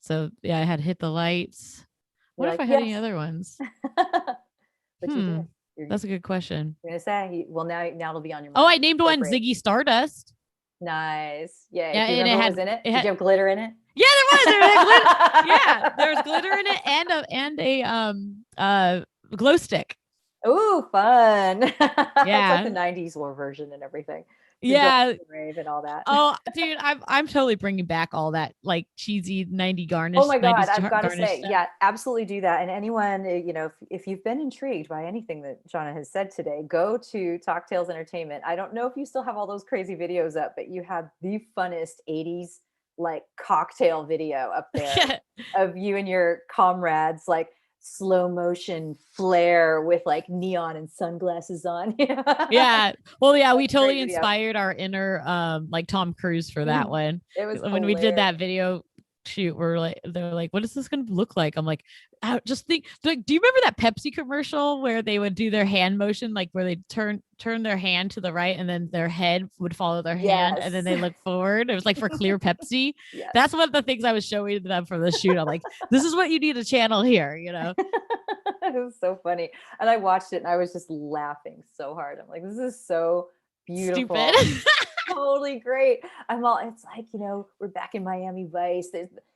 So yeah, I had Hit the Lights. What if I had any other ones? But you did. That's a good question. You're gonna say, well, now it'll be on your mind. Oh, I named one Ziggy Stardust. Nice. Yeah. Yeah, do you remember what was in it? Did you have glitter in it? Yeah, there was. There was glitter in it and a glow stick. Ooh, fun. Yeah. It's like the 90s war version and everything. Yeah. Rave and all that. Oh, dude, I'm totally bringing back all that like cheesy 90 garnish. Oh my God, I've got to say, yeah, absolutely do that. And anyone, if you've been intrigued by anything that Shauna has said today, go to Talktails Entertainment. I don't know if you still have all those crazy videos up, but you have the funnest 80s like cocktail video up there of you and your comrades, like slow motion flare with like neon and sunglasses on. Yeah. Well, yeah, we totally inspired our inner like Tom Cruise for that one. It was when we did that video shoot, they're like, what is this gonna look like? I'm like, I just think like, do you remember that Pepsi commercial where they would do their hand motion, like where they turn their hand to the right and then their head would follow their hand and then they look forward? It was like for clear Pepsi. That's one of the things I was showing them for the shoot. I'm like, this is what you need to channel here, It was so funny. And I watched it and I was just laughing so hard. I'm like, this is so beautiful. Stupid. Totally great. It's like, we're back in Miami Vice.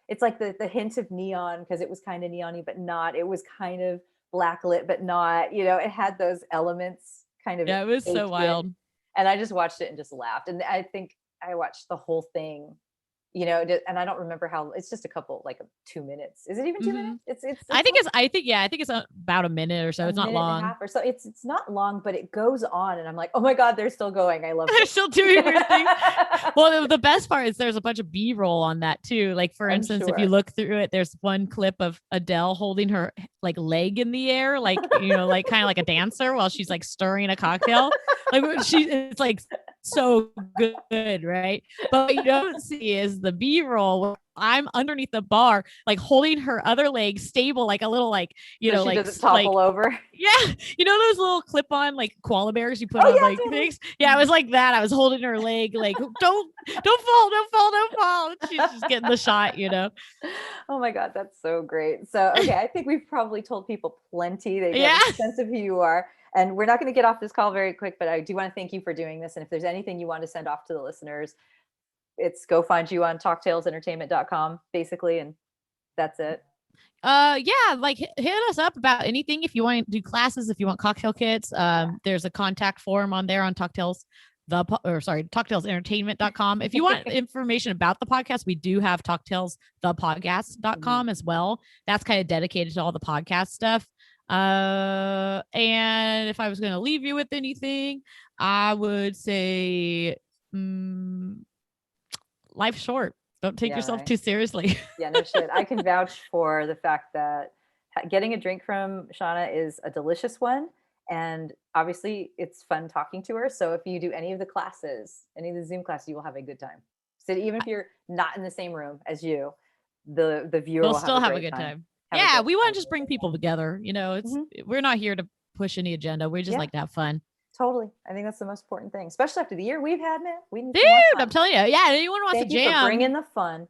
It's like the hint of neon because it was kind of neon-y, but not. It was kind of blacklit, but not, it had those elements kind of. Yeah, it was so wild. And I just watched it and just laughed. And I think I watched the whole thing, and I don't remember how. It's just a couple, like 2 minutes. Is it even 2 minutes? It's I think it's about a minute or so. It's not long. And a half or so. It's not long, but it goes on, and I'm like, oh my God, they're still going. I love it. They're still doing weird things. Well, the best part is there's a bunch of B-roll on that too. Like for instance, if you look through it, there's one clip of Adele holding her like leg in the air, like like kind of like a dancer while she's like stirring a cocktail. Like it's like so good, right? But what you don't see is the B-roll. I'm underneath the bar, like holding her other leg stable, like a little, like so like doesn't topple over. Yeah, those little clip-on like koala bears you put on like things. Yeah, it was like that. I was holding her leg, like don't fall. She's just getting the shot, Oh my God, that's so great. So okay, I think we've probably told people plenty. They get a sense of who you are. And we're not going to get off this call very quick, but I do want to thank you for doing this. And if there's anything you want to send off to the listeners, it's go find you on talktailsentertainment.com, basically. And that's it. Yeah, like hit us up about anything if you want to do classes, if you want cocktail kits. There's a contact form on there on talktailsentertainment.com. If you want information about the podcast, we do have talktailsthepodcast.com as well. That's kind of dedicated to all the podcast stuff. And if I was going to leave you with anything, I would say life's short. Don't take yourself too seriously. Yeah, no shit. I can vouch for the fact that getting a drink from Shauna is a delicious one. And obviously it's fun talking to her. So if you do any of the classes, any of the Zoom classes, you will have a good time. So even if you're not in the same room as you, the viewer will still have a good time. Yeah, we want to just bring people together. You know, it's we're not here to push any agenda. We just like to have fun. Totally. I think that's the most important thing, especially after the year we've had, man. We need I'm telling you. Yeah, anyone wants to jam. For bring in the fun.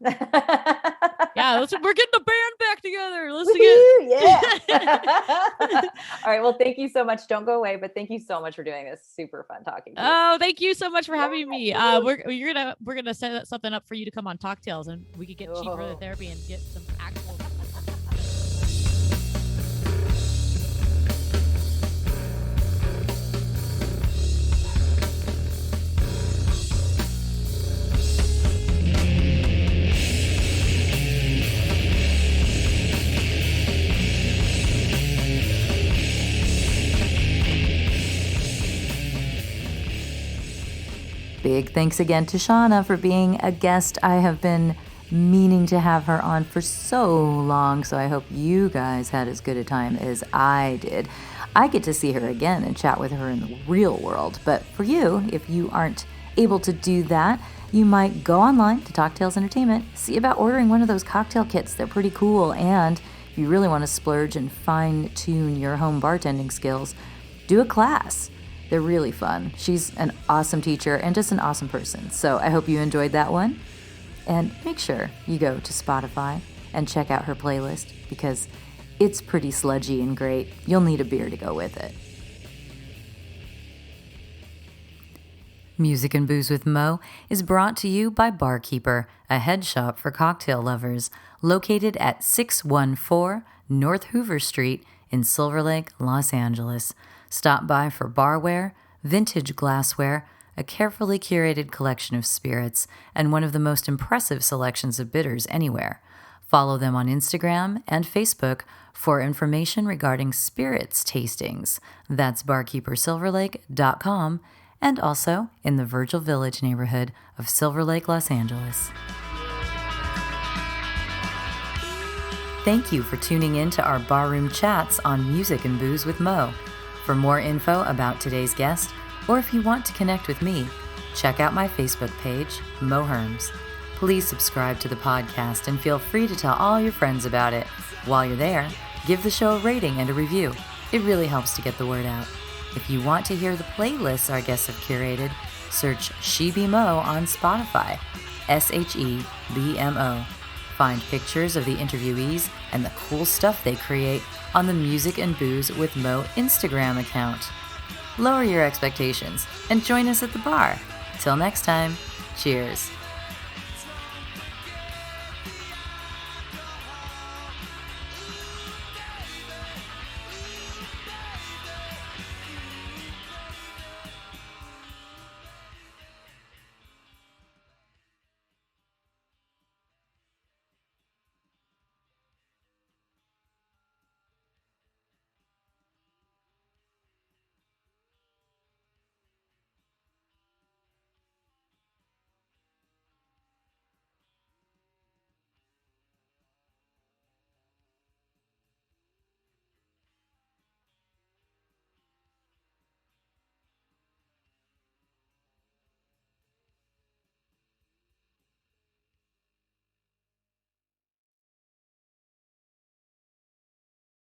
Yeah, we're getting the band back together. Let's get All right. Well, thank you so much. Don't go away, but thank you so much for doing this. Super fun talking to you. Oh, thank you so much for having me. We're gonna set something up for you to come on Talktails, and we could get cheaper the therapy and get some actual. Big thanks again to Shauna for being a guest. I have been meaning to have her on for so long, so I hope you guys had as good a time as I did. I get to see her again and chat with her in the real world, but for you, if you aren't able to do that, you might go online to Talktails Entertainment, see about ordering one of those cocktail kits. They're pretty cool, and if you really want to splurge and fine-tune your home bartending skills, do a class. They're really fun. She's an awesome teacher and just an awesome person. So I hope you enjoyed that one. And make sure you go to Spotify and check out her playlist because it's pretty sludgy and great. You'll need a beer to go with it. Music and Booze with Mo is brought to you by Barkeeper, a head shop for cocktail lovers, located at 614 North Hoover Street in Silver Lake, Los Angeles. Stop by for barware, vintage glassware, a carefully curated collection of spirits, and one of the most impressive selections of bitters anywhere. Follow them on Instagram and Facebook for information regarding spirits tastings. That's barkeepersilverlake.com and also in the Virgil Village neighborhood of Silver Lake, Los Angeles. Thank you for tuning in to our barroom chats on Music and Booze with Mo. For more info about today's guest, or if you want to connect with me, check out my Facebook page, Mo Herms. Please subscribe to the podcast and feel free to tell all your friends about it. While you're there, give the show a rating and a review. It really helps to get the word out. If you want to hear the playlists our guests have curated, search She Be Mo on Spotify, SHEBMO. Find pictures of the interviewees and the cool stuff they create on the Music and Booze with Mo Instagram account. Lower your expectations and join us at the bar. Till next time, cheers.